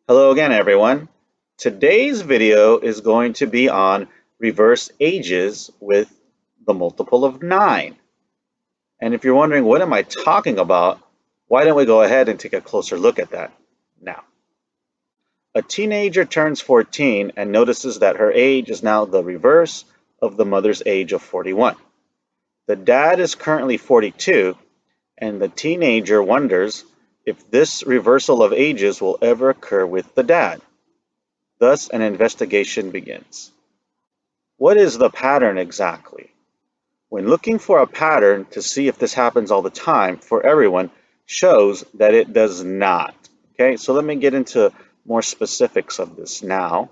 Hello again, everyone. Today's video is going to be on reverse ages with the multiple of 9. And if you're wondering what am I talking about, why don't we go ahead and take a closer look at that now. A teenager turns 14 and notices that her age is now the reverse of the mother's age of 41. The dad is currently 42, and the teenager wonders if this reversal of ages will ever occur with the dad. Thus, an investigation begins. What is the pattern exactly? When looking for a pattern to see if this happens all the time for everyone shows that it does not. Okay, so let me get into more specifics of this now.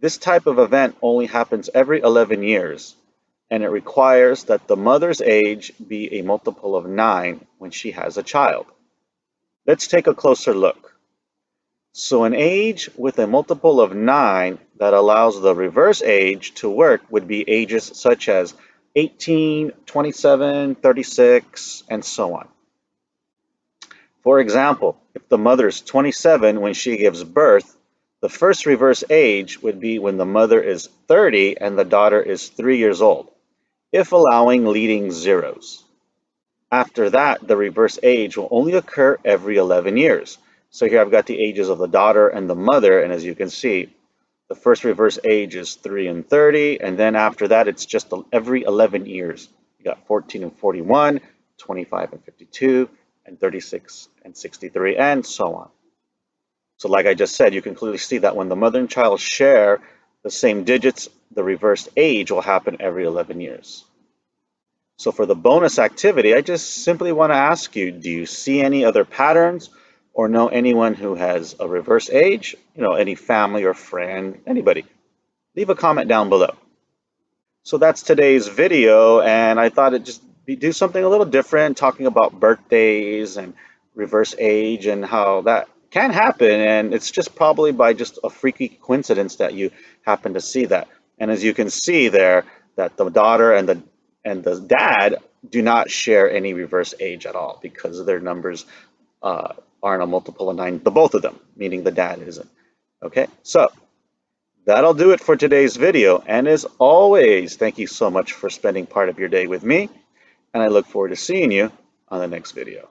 This type of event only happens every 11 years, and it requires that the mother's age be a multiple of 9 when she has a child. Let's take a closer look. So an age with a multiple of 9 that allows the reverse age to work would be ages such as 18, 27, 36, and so on. For example, if the mother is 27 when she gives birth, the first reverse age would be when the mother is 30 and the daughter is 3 years old, if allowing leading zeros. After that, the reverse age will only occur every 11 years. So here I've got the ages of the daughter and the mother, and as you can see, the first reverse age is 3 and 30, and then after that, it's just every 11 years. You got 14 and 41, 25 and 52, and 36 and 63, and so on. So like I just said, you can clearly see that when the mother and child share the same digits, the reverse age will happen every 11 years. So for the bonus activity, I just simply want to ask you, do you see any other patterns or know anyone who has a reverse age? Any family or friend, anybody. Leave a comment down below. So that's today's video, and I thought it'd just do something a little different, talking about birthdays and reverse age and how that can happen, and it's just probably by just a freaky coincidence that you happen to see that. And as you can see there, that the daughter and the dad do not share any reverse age at all because their numbers aren't a multiple of 9, the both of them, meaning the dad isn't. Okay, so that'll do it for today's video. And as always, thank you so much for spending part of your day with me. And I look forward to seeing you on the next video.